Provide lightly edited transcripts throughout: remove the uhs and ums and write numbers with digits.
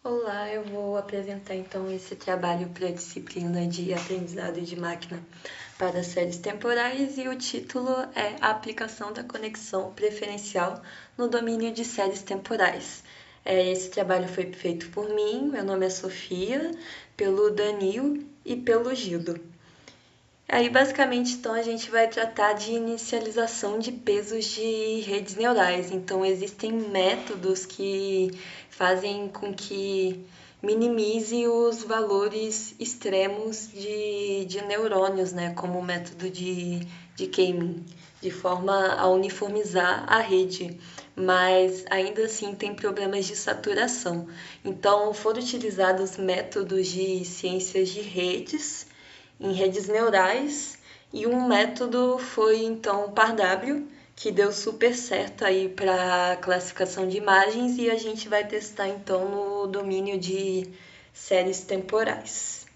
Olá, eu vou apresentar então esse trabalho para a disciplina de aprendizado de máquina para séries temporais e o título é A aplicação da conexão preferencial no domínio de séries temporais. Esse trabalho foi feito por mim, meu nome é Sofia, pelo Danil e pelo Gildo. Aí, basicamente, então, a gente vai tratar de inicialização de pesos de redes neurais. Então, existem métodos que fazem com que minimize os valores extremos de neurônios, né? Como o método de K-mean, de forma a uniformizar a rede. Mas, ainda assim, tem problemas de saturação. Então, foram utilizados métodos de ciências de redes em redes neurais e um método foi então o PAR-W, que deu super certo aí para classificação de imagens e a gente vai testar então no domínio de séries temporais.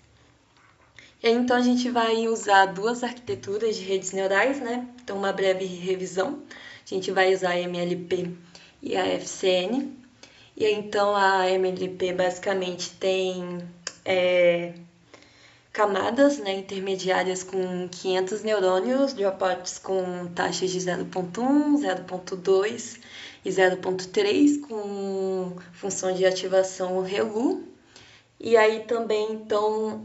E aí, então a gente vai usar duas arquiteturas de redes neurais, né? Então uma breve revisão. A gente vai usar a MLP e a FCN. E aí, então a MLP basicamente tem camadas, né, intermediárias com 500 neurônios, dropouts com taxas de 0,1, 0,2 e 0,3 com função de ativação ReLU. E aí também, então,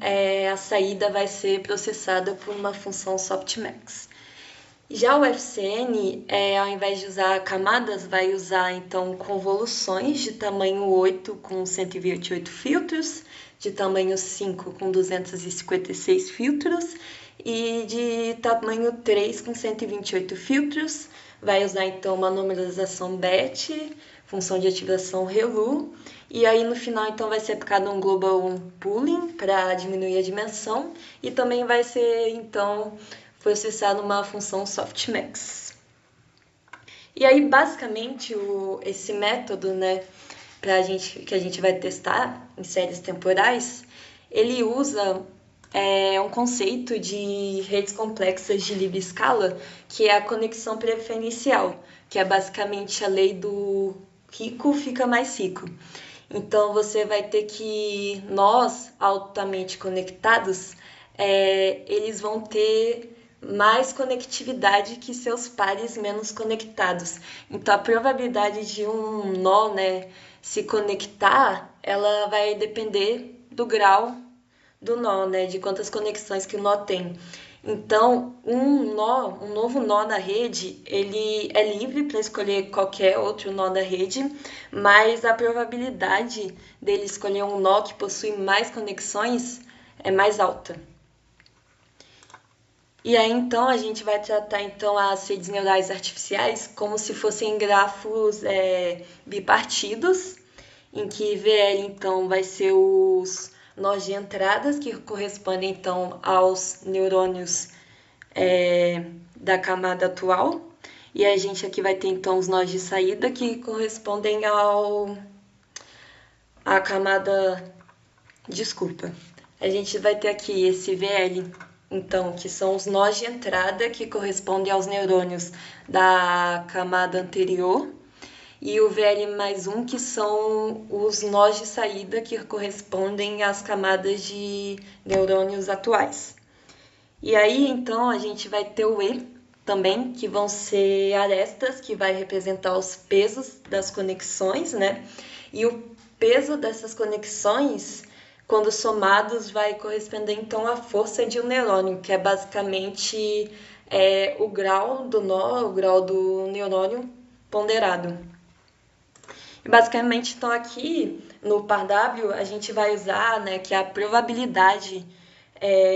a saída vai ser processada por uma função softmax. Já o FCN, ao invés de usar camadas, vai usar então convoluções de tamanho 8 com 128 filtros, de tamanho 5 com 256 filtros e de tamanho 3 com 128 filtros. Vai usar então uma normalização BET, função de ativação ReLU, e aí no final então vai ser aplicado um global pooling para diminuir a dimensão e também vai ser então processado uma função softmax. E aí basicamente esse método, né, que a gente vai testar em séries temporais, ele usa um conceito de redes complexas de livre escala, que é a conexão preferencial, que é basicamente a lei do rico fica mais rico. Então você vai ter que nós, altamente conectados, eles vão ter mais conectividade que seus pares menos conectados. Então a probabilidade de um nó, né, se conectar, ela vai depender do grau do nó, né, de quantas conexões que o nó tem. Então, um novo nó na rede, ele é livre para escolher qualquer outro nó da rede, mas a probabilidade dele escolher um nó que possui mais conexões é mais alta. E aí, então, a gente vai tratar então as redes neurais artificiais como se fossem grafos bipartidos, em que VL, então, vai ser os nós de entradas, que correspondem, então, aos neurônios da camada atual. E a gente aqui vai ter, então, os nós de saída, que correspondem à camada... Desculpa. A gente vai ter aqui esse VL, então, que são os nós de entrada, que correspondem aos neurônios da camada anterior, e o VL mais um, que são os nós de saída, que correspondem às camadas de neurônios atuais. E aí, então, a gente vai ter o E também, que vão ser arestas, que vai representar os pesos das conexões, né? E o peso dessas conexões, quando somados, vai corresponder então à força de um neurônio, que é basicamente o grau do nó, o grau do neurônio ponderado. E basicamente, então, aqui no PAR-W, a gente vai usar, né, que a probabilidade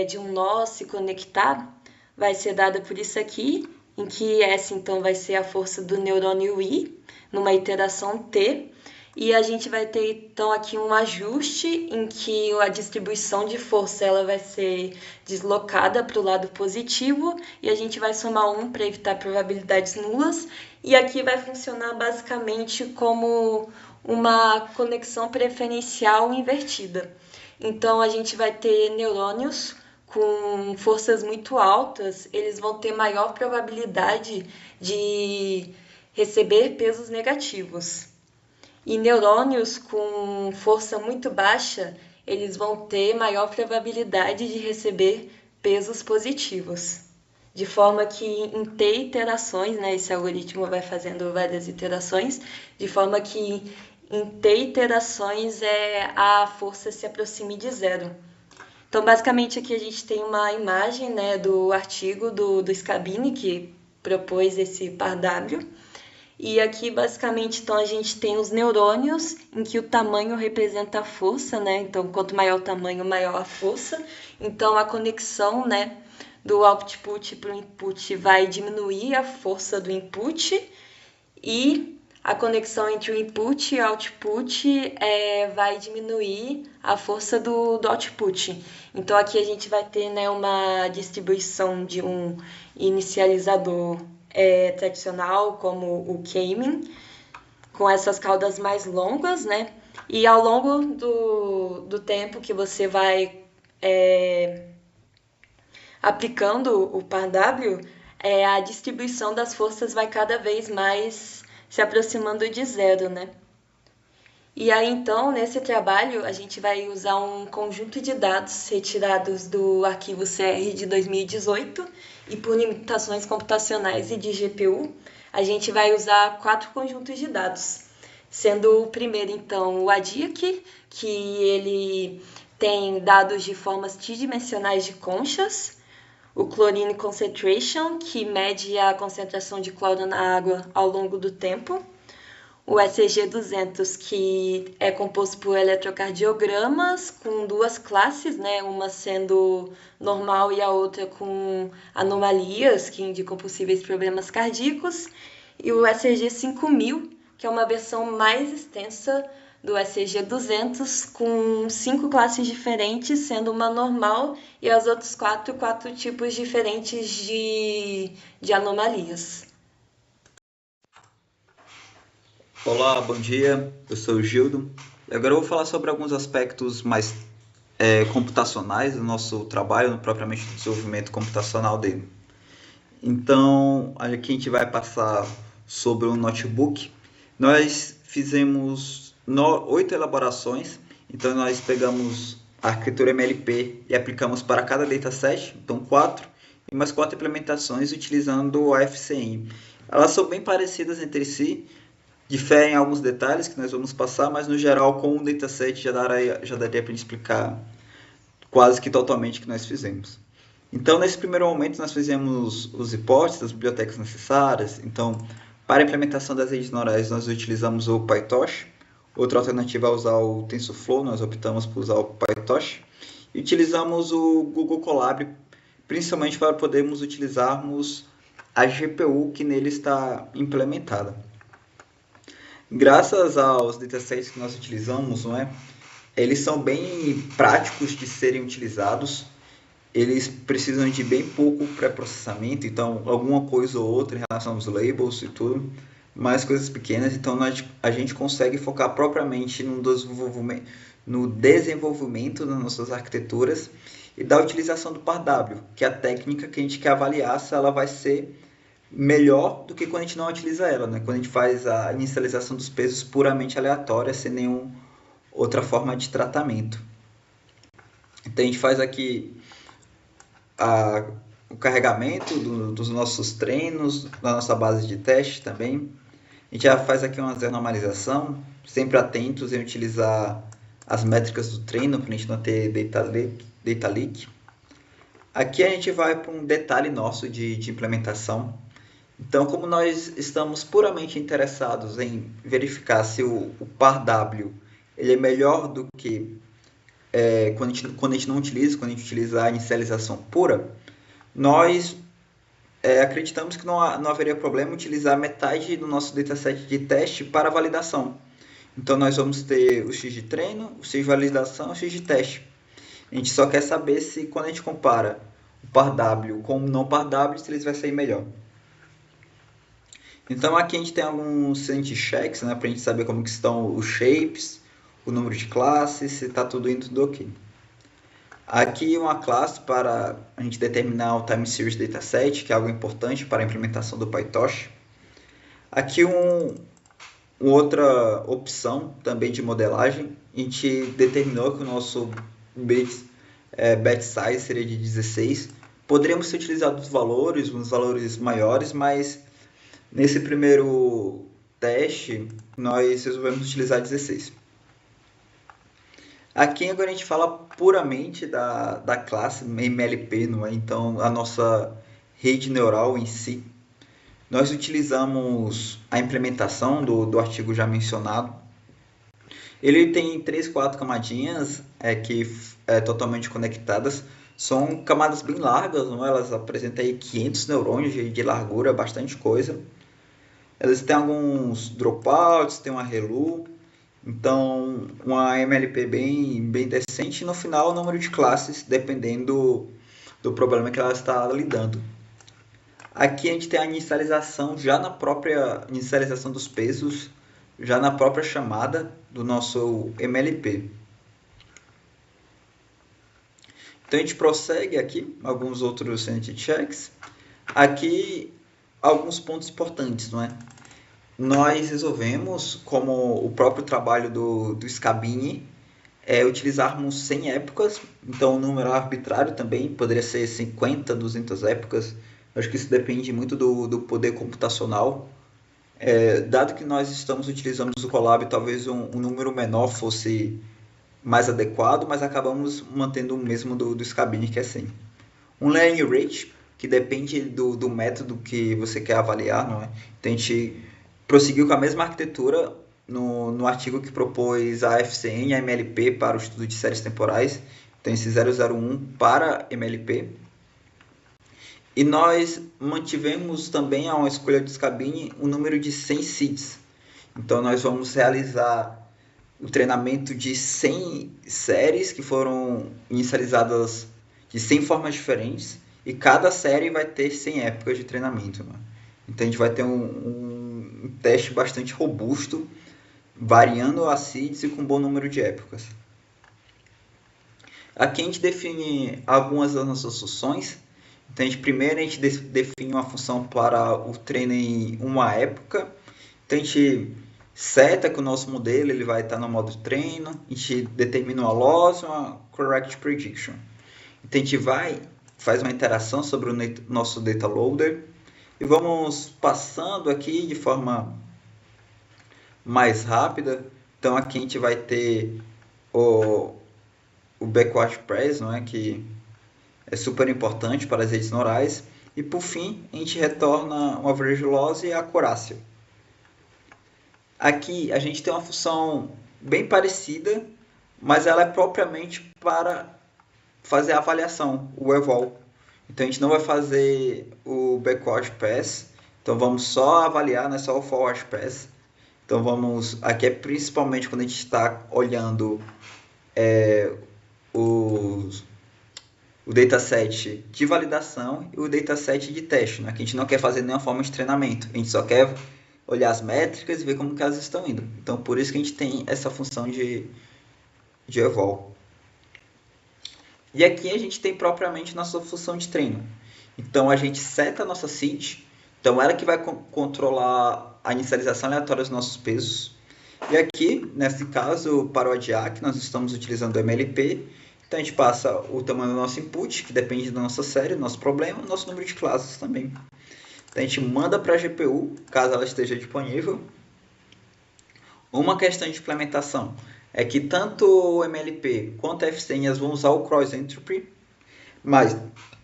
de um nó se conectar vai ser dada por isso aqui, em que S, então, vai ser a força do neurônio I, numa iteração T, e a gente vai ter, então, aqui um ajuste em que a distribuição de força ela vai ser deslocada para o lado positivo e a gente vai somar 1 para evitar probabilidades nulas. E aqui vai funcionar basicamente como uma conexão preferencial invertida. Então, a gente vai ter neurônios com forças muito altas, eles vão ter maior probabilidade de receber pesos negativos. E neurônios com força muito baixa, eles vão ter maior probabilidade de receber pesos positivos. De forma que em T iterações, né, esse algoritmo vai fazendo várias iterações, de forma que em T iterações a força se aproxime de zero. Então, basicamente, aqui a gente tem uma imagem, né, do artigo do Scabini, que propôs esse par W. E aqui, basicamente, então, a gente tem os neurônios, em que o tamanho representa a força, né? Então, quanto maior o tamanho, maior a força. Então, a conexão, né, do output para o input vai diminuir a força do input e a conexão entre o input e o output vai diminuir a força do output. Então, aqui a gente vai ter, né, uma distribuição de um inicializador tradicional, como o K-mean, com essas caudas mais longas, né? E ao longo do tempo que você vai aplicando o par W, a distribuição das forças vai cada vez mais se aproximando de zero, né? E aí, então, nesse trabalho, a gente vai usar um conjunto de dados retirados do arquivo CR de 2018 e por limitações computacionais e de GPU, a gente vai usar 4 conjuntos de dados, sendo o primeiro, então, o ADIAC, que ele tem dados de formas tridimensionais de conchas, o Chlorine Concentration, que mede a concentração de cloro na água ao longo do tempo, o ECG200, que é composto por eletrocardiogramas com 2 classes, né? Uma sendo normal e a outra com anomalias, que indicam possíveis problemas cardíacos, e o ECG5000, que é uma versão mais extensa do ECG200, com 5 classes diferentes, sendo uma normal e as outras 4 tipos diferentes de anomalias. Olá, bom dia, eu sou o Gildo. Agora eu vou falar sobre alguns aspectos mais computacionais do nosso trabalho, propriamente do desenvolvimento computacional dele. Então, aqui a gente vai passar sobre um notebook. Nós fizemos 8 elaborações, então nós pegamos a arquitetura MLP e aplicamos para cada dataset, então 4, e mais 4 implementações utilizando a FCM. Elas são bem parecidas entre si, diferem em alguns detalhes que nós vamos passar, mas no geral com um dataset já daria para explicar quase que totalmente o que nós fizemos. Então, nesse primeiro momento, nós fizemos os reportes das bibliotecas necessárias. Então, para a implementação das redes neurais, nós utilizamos o PyTorch. Outra alternativa é usar o TensorFlow, nós optamos por usar o PyTorch. E utilizamos o Google Colab, principalmente para podermos utilizarmos a GPU que nele está implementada. Graças aos datasets que nós utilizamos, eles são bem práticos de serem utilizados. Eles precisam de bem pouco pré-processamento, então alguma coisa ou outra em relação aos labels e tudo, mais coisas pequenas. Então a gente consegue focar propriamente no desenvolvimento das nossas arquiteturas e da utilização do par W, que é a técnica que a gente quer avaliar se ela vai ser melhor do que quando a gente não utiliza ela, né? Quando a gente faz a inicialização dos pesos puramente aleatória, sem nenhuma outra forma de tratamento. Então a gente faz aqui o carregamento dos nossos treinos, da nossa base de teste também. A gente já faz aqui uma normalização, sempre atentos em utilizar as métricas do treino para a gente não ter data leak. Aqui a gente vai para um detalhe nosso de implementação. Então, como nós estamos puramente interessados em verificar se o par W ele é melhor do que quando a gente não utiliza, quando a gente utiliza a inicialização pura, nós acreditamos que não haveria problema utilizar metade do nosso dataset de teste para validação. Então, nós vamos ter o X de treino, o X de validação e o X de teste. A gente só quer saber se, quando a gente compara o par W com o não par W, se eles vai sair melhor. Então, aqui a gente tem alguns sanity checks, né, para a gente saber como que estão os shapes, o número de classes, se está tudo indo tudo ok. Aqui uma classe para a gente determinar o time series dataset, que é algo importante para a implementação do PyTorch. Aqui Outra opção também de modelagem, a gente determinou que o nosso batch size seria de 16. Poderíamos ter utilizado uns valores maiores, mas nesse primeiro teste nós resolvemos utilizar 16. Aqui agora a gente fala puramente da classe MLP, não é? Então a nossa rede neural em si. Nós utilizamos a implementação do artigo já mencionado. Ele tem 3, 4 camadinhas que totalmente conectadas. São camadas bem largas, não? Elas apresentam aí 500 neurônios de largura, bastante coisa. Elas têm alguns dropouts, tem uma ReLU. Então, uma MLP bem decente. E no final, o número de classes, dependendo do problema que ela está lidando. Aqui a gente tem a inicialização já na própria inicialização dos pesos, já na própria chamada do nosso MLP. Então a gente prossegue aqui, alguns outros sanity checks. Aqui, alguns pontos importantes, não é? Nós resolvemos, como o próprio trabalho do Scabini, utilizarmos 100 épocas, então o número arbitrário também poderia ser 50, 200 épocas. Acho que isso depende muito do poder computacional. Dado que nós estamos utilizando o Colab, talvez um número menor fosse mais adequado, mas acabamos mantendo o mesmo do Scabini, que é 100. Um learning rate, que depende do método que você quer avaliar, não é? Então a gente prosseguiu com a mesma arquitetura no artigo que propôs a FCN e a MLP para o estudo de séries temporais, então esse 001 para MLP. E nós mantivemos também a uma escolha de Scabini um número de 100 seeds. Então nós vamos realizar o treinamento de 100 séries que foram inicializadas de 100 formas diferentes, e cada série vai ter 100 épocas de treinamento, né? Então a gente vai ter um teste bastante robusto, variando as seeds e com um bom número de épocas. Aqui a gente define algumas das nossas funções. Então primeiro a gente define uma função para o treino em uma época. Então a gente seta que o nosso modelo ele vai estar no modo treino, a gente determina uma loss e uma correct prediction. Então a gente faz uma interação sobre o nosso data loader e vamos passando aqui de forma mais rápida. Então aqui a gente vai ter o backward press, não é? Que é super importante para as redes neurais. E por fim, a gente retorna uma average loss e a acurácia. Aqui a gente tem uma função bem parecida, mas ela é propriamente para fazer a avaliação, o eval. Então a gente não vai fazer o backward pass, então vamos só avaliar, não é só o forward pass. Então aqui é principalmente quando a gente está olhando o dataset de validação e o dataset de teste, né? Que a gente não quer fazer nenhuma forma de treinamento, a gente só quer olhar as métricas e ver como que elas estão indo. Então por isso que a gente tem essa função de eval. E aqui a gente tem propriamente nossa função de treino. Então a gente seta a nossa seed, então ela que vai controlar a inicialização aleatória dos nossos pesos. E aqui, nesse caso, para o ADIAC, nós estamos utilizando o MLP. Então a gente passa o tamanho do nosso input, que depende da nossa série, do nosso problema, do nosso número de classes também. Então a gente manda para a GPU, caso ela esteja disponível. Uma questão de implementação é que tanto o MLP quanto a FCN vão usar o Cross Entropy, mas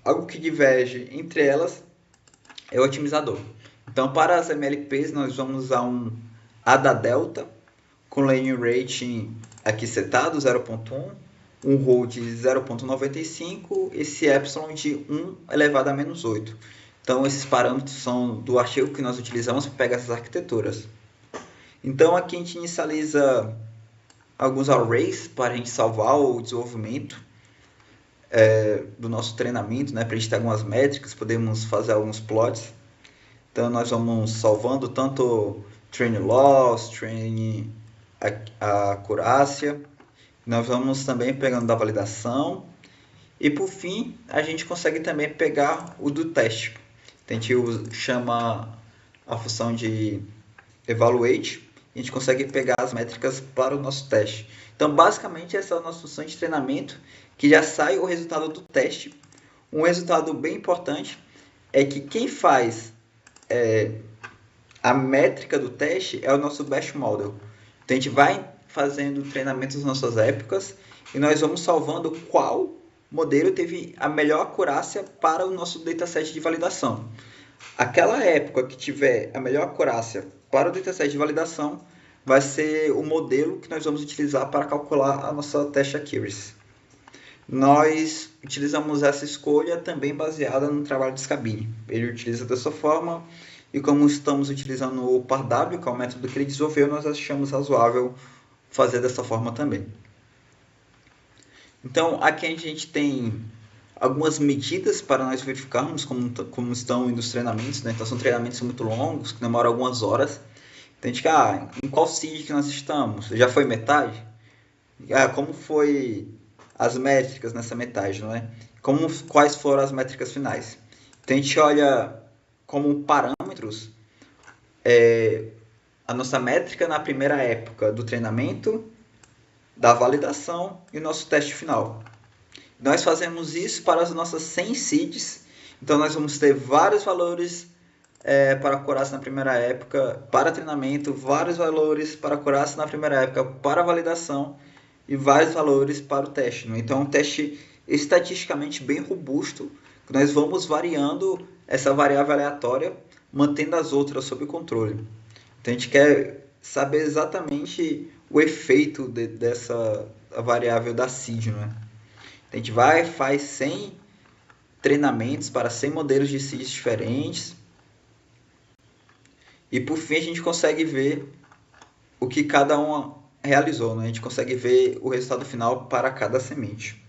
algo que diverge entre elas é o otimizador. Então para as MLPs nós vamos usar um ADA Delta com learning rating aqui setado 0.1, um rho de 0.95, esse epsilon de 1 elevado a menos 8. Então esses parâmetros são do artigo que nós utilizamos para pegar essas arquiteturas. Então aqui a gente inicializa alguns arrays para a gente salvar o desenvolvimento do nosso treinamento, né? Para a gente ter algumas métricas, podemos fazer alguns plots. Então nós vamos salvando tanto train loss, train a acurácia. Nós vamos também pegando da validação. E por fim, a gente consegue também pegar o do teste. Então, a gente chama a função de evaluate. a gente consegue pegar as métricas para o nosso teste. Então, basicamente, essa é a nossa função de treinamento, que já sai o resultado do teste. Um resultado bem importante é que quem faz a métrica do teste é o nosso best model. Então, a gente vai fazendo treinamentos nas nossas épocas e nós vamos salvando qual modelo teve a melhor acurácia para o nosso dataset de validação. Aquela época que tiver a melhor acurácia para o dataset de validação vai ser o modelo que nós vamos utilizar para calcular a nossa test accuracy. Nós utilizamos essa escolha também baseada no trabalho de Scabini. Ele utiliza dessa forma e como estamos utilizando o PAR-W, que é o método que ele desenvolveu, nós achamos razoável fazer dessa forma também. Então, aqui a gente tem algumas medidas para nós verificarmos como estão indo os treinamentos, né? Então, são treinamentos muito longos, que demoram algumas horas. Então, a gente em qual seed que nós estamos? Já foi metade? Como foi as métricas nessa metade, não é? Quais foram as métricas finais? Então, a gente olha como parâmetros a nossa métrica na primeira época do treinamento, da validação e o nosso teste final. Nós fazemos isso para as nossas 100 seeds, então nós vamos ter vários valores para acurácia na primeira época, para treinamento, vários valores para acurácia na primeira época, para validação e vários valores para o teste. Né? Então é um teste estatisticamente bem robusto, que nós vamos variando essa variável aleatória, mantendo as outras sob controle. Então a gente quer saber exatamente o efeito dessa variável da seed, né? A gente faz 100 treinamentos para 100 modelos de seeds diferentes. E por fim a gente consegue ver o que cada um realizou, né? A gente consegue ver o resultado final para cada semente.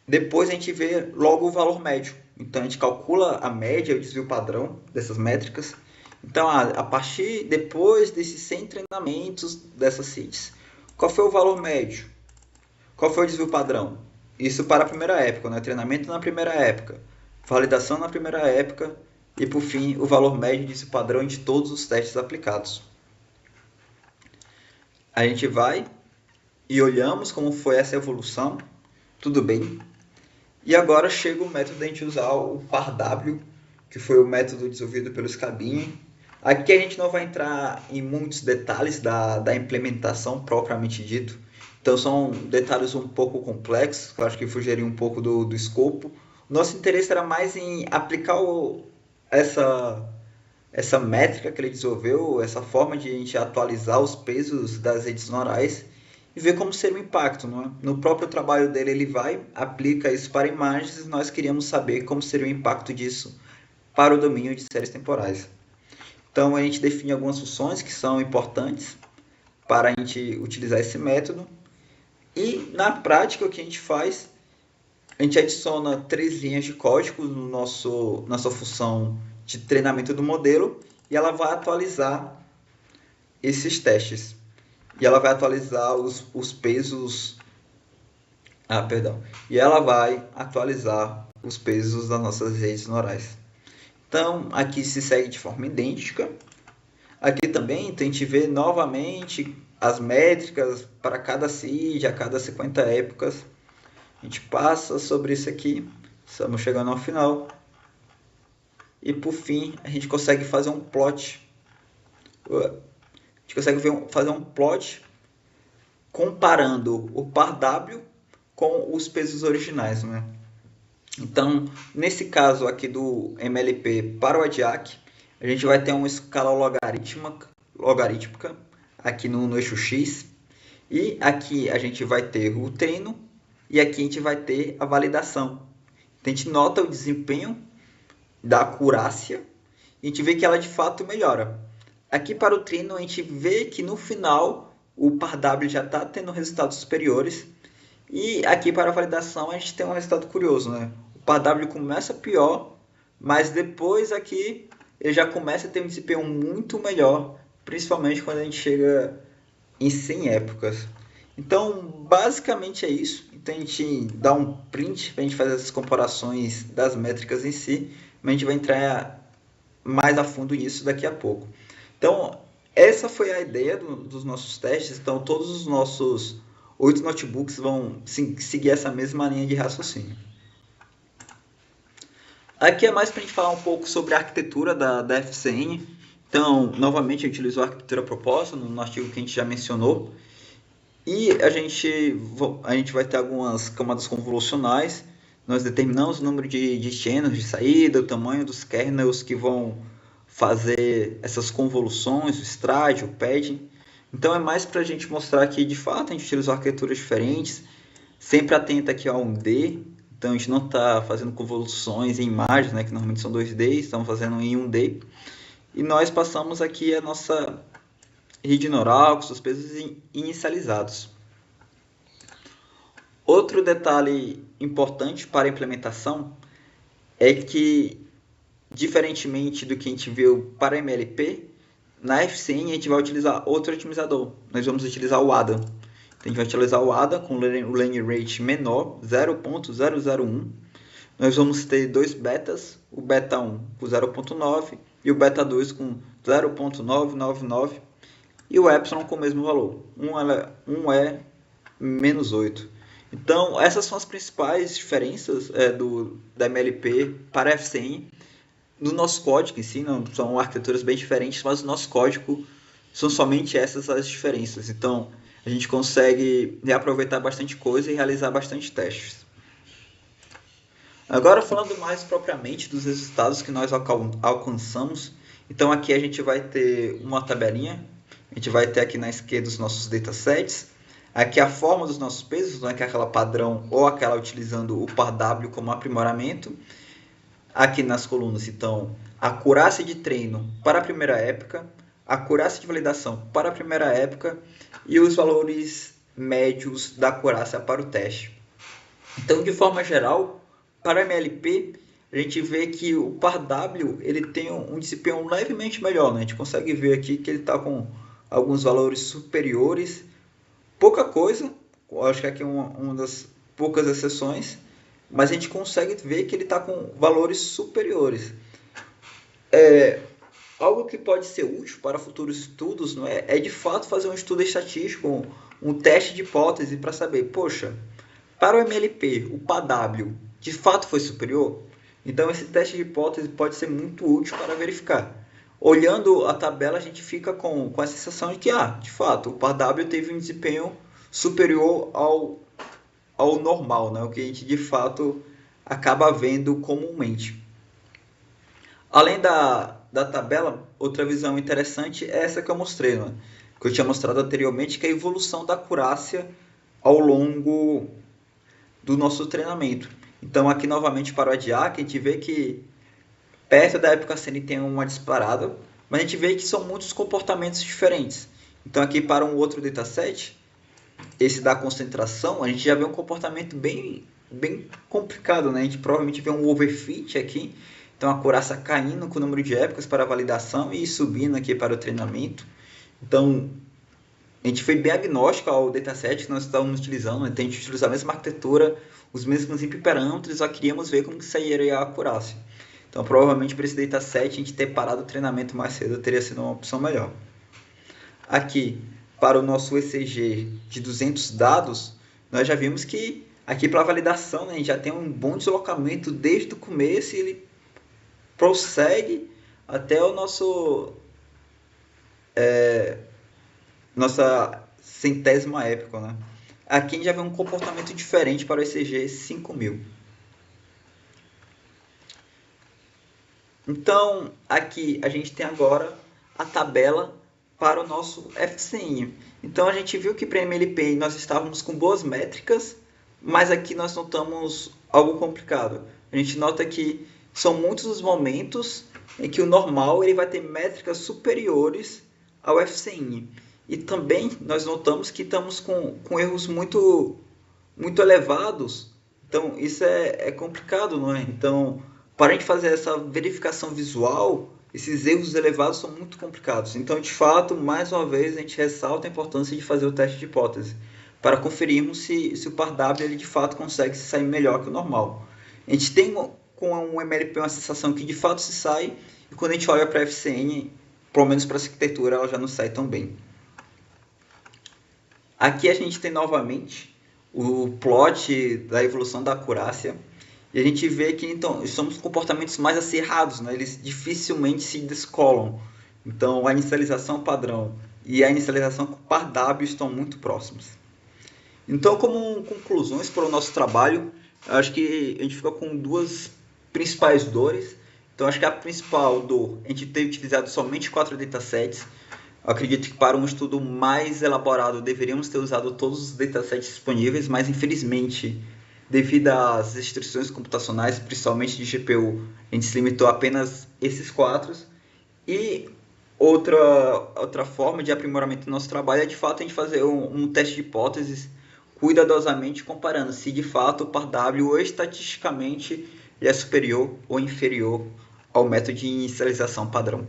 Depois a gente vê logo o valor médio. Então a gente calcula a média, o desvio padrão dessas métricas. Então, a partir depois desses 100 treinamentos dessas seeds, qual foi o valor médio? Qual foi o desvio padrão? Isso para a primeira época, né? Treinamento na primeira época, validação na primeira época e, por fim, o valor médio desvio padrão de todos os testes aplicados. A gente vai e olhamos como foi essa evolução, tudo bem. E agora chega o método de a gente usar o PAR-W, que foi o método desenvolvido pelo Scabini. Aqui a gente não vai entrar em muitos detalhes da implementação propriamente dito. Então são detalhes um pouco complexos, que eu acho que fugiria um pouco do escopo. Nosso interesse era mais em aplicar essa métrica que ele desenvolveu, essa forma de a gente atualizar os pesos das redes neurais e ver como seria o impacto. Não é? No próprio trabalho dele, ele aplica isso para imagens e nós queríamos saber como seria o impacto disso para o domínio de séries temporais. Então, a gente define algumas funções que são importantes para a gente utilizar esse método. E, na prática, o que a gente faz, a gente adiciona 3 linhas de código no nossa função de treinamento do modelo e ela vai atualizar esses testes. E ela vai atualizar os pesos... E ela vai atualizar os pesos das nossas redes neurais. Então, aqui se segue de forma idêntica. Aqui também a gente vê novamente as métricas para cada seed, a cada 50 épocas. A gente passa sobre isso aqui. Estamos chegando ao final. E por fim, a gente consegue fazer um plot. Fazer um plot comparando o PAR-W com os pesos originais, né? Então, nesse caso aqui do MLP para o ADIAC, a gente vai ter uma escala logarítmica aqui no eixo X. E aqui a gente vai ter o treino e aqui a gente vai ter a validação. Então, a gente nota o desempenho da acurácia e a gente vê que ela de fato melhora. Aqui para o treino a gente vê que no final o PAR-W já está tendo resultados superiores. E aqui para a validação a gente tem um resultado curioso, né? O PAR-W começa pior, mas depois aqui ele já começa a ter um desempenho muito melhor, principalmente quando a gente chega em 100 épocas. Então, basicamente é isso. Então a gente dá um print para a gente fazer essas comparações das métricas em si, mas a gente vai entrar mais a fundo nisso daqui a pouco. Então, essa foi a ideia dos nossos testes. Então, todos os nossos 8 notebooks vão seguir essa mesma linha de raciocínio. Aqui é mais para a gente falar um pouco sobre a arquitetura da FCN. Então, novamente, a gente utilizou a arquitetura proposta no artigo que a gente já mencionou. E a gente vai ter algumas camadas convolucionais. Nós determinamos o número de channels de saída, o tamanho dos kernels que vão fazer essas convoluções, o stride, o padding. Então é mais para a gente mostrar que de fato a gente utilizou arquiteturas diferentes, sempre atenta aqui ao 1D. Então a gente não está fazendo convoluções em imagens, né, que normalmente são 2D, estamos fazendo em 1D. E nós passamos aqui a nossa rede neural com seus pesos inicializados. Outro detalhe importante para a implementação é que, diferentemente do que a gente viu para MLP, na FCN a gente vai utilizar outro otimizador. Nós vamos utilizar o ADA. Então, a gente vai utilizar o ADA com o lane rate menor, 0.001. Nós vamos ter dois betas, o beta 1 com 0.9 e o beta 2 com 0.999 e o epsilon com o mesmo valor. Um é menos 8. Então, essas são as principais diferenças da MLP para a FCN. No nosso código em si, não são arquiteturas bem diferentes, mas no nosso código são somente essas as diferenças. Então, a gente consegue reaproveitar bastante coisa e realizar bastante testes. Agora, falando mais propriamente dos resultados que nós alcançamos, então aqui a gente vai ter uma tabelinha. A gente vai ter aqui na esquerda os nossos datasets. Aqui a forma dos nossos pesos, não é que é aquela padrão ou aquela utilizando o par W como aprimoramento. Aqui nas colunas, então, a acurácia de treino para a primeira época, a acurácia de validação para a primeira época e os valores médios da acurácia para o teste. Então, de forma geral, para a MLP, a gente vê que o par W ele tem um desempenho levemente melhor, né? A gente consegue ver aqui que ele está com alguns valores superiores. Pouca coisa, acho que aqui é uma das poucas exceções, mas a gente consegue ver que ele está com valores superiores. Algo que pode ser útil para futuros estudos, não é de fato fazer um estudo estatístico, um teste de hipótese para saber, poxa, para o MLP, o PAW de fato foi superior? Então esse teste de hipótese pode ser muito útil para verificar. Olhando a tabela, a gente fica com a sensação de que, de fato, o par W teve um desempenho superior ao normal, né? O que a gente, de fato, acaba vendo comumente. Além da tabela, outra visão interessante é essa que eu mostrei, né? Que eu tinha mostrado anteriormente, que é a evolução da acurácia ao longo do nosso treinamento. Então, aqui, novamente, para o ADIAC, a gente vê que perto da época CN tem uma disparada, mas a gente vê que são muitos comportamentos diferentes. Então aqui para um outro dataset, esse da concentração, a gente já vê um comportamento bem complicado, né? A gente provavelmente vê um overfit aqui, então a acurácia caindo com o número de épocas para a validação e subindo aqui para o treinamento. Então a gente foi bem agnóstico ao dataset que nós estávamos utilizando, né? Então, a gente utilizou a mesma arquitetura, os mesmos parâmetros, só queríamos ver como que sairia a acurácia. Então, provavelmente, para esse dataset, a gente ter parado o treinamento mais cedo teria sido uma opção melhor. Aqui, para o nosso ECG de 200 dados, nós já vimos que aqui para a validação, né, a gente já tem um bom deslocamento desde o começo e ele prossegue até o nossa centésima época, né? Aqui a gente já vê um comportamento diferente para o ECG 5000. Então, aqui a gente tem agora a tabela para o nosso FCN. Então, a gente viu que para MLP nós estávamos com boas métricas, mas aqui nós notamos algo complicado. A gente nota que são muitos os momentos em que o normal ele vai ter métricas superiores ao FCN. E também nós notamos que estamos com erros muito elevados. Então, isso é complicado, não é? Então, para a gente fazer essa verificação visual, esses erros elevados são muito complicados. Então, de fato, mais uma vez, a gente ressalta a importância de fazer o teste de hipótese, para conferirmos se o par W ele, de fato consegue se sair melhor que o normal. A gente tem com o MLP uma sensação que de fato se sai, e quando a gente olha para a FCN, pelo menos para essa arquitetura, ela já não sai tão bem. Aqui a gente tem novamente o plot da evolução da acurácia, e a gente vê que então somos comportamentos mais acirrados, né? Eles dificilmente se descolam. Então a inicialização padrão e a inicialização com par W estão muito próximos. Então, como conclusões para o nosso trabalho, acho que a gente fica com duas principais dores. Então, acho que a principal dor, a gente ter utilizado somente 4 datasets. Eu acredito que para um estudo mais elaborado deveríamos ter usado todos os datasets disponíveis, mas infelizmente, devido às restrições computacionais, principalmente de GPU, a gente se limitou a apenas esses 4. E outra forma de aprimoramento do nosso trabalho é de fato a gente fazer um teste de hipóteses cuidadosamente comparando se de fato o par W ou estatisticamente ele é superior ou inferior ao método de inicialização padrão.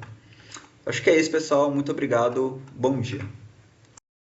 Acho que é isso, pessoal. Muito obrigado. Bom dia.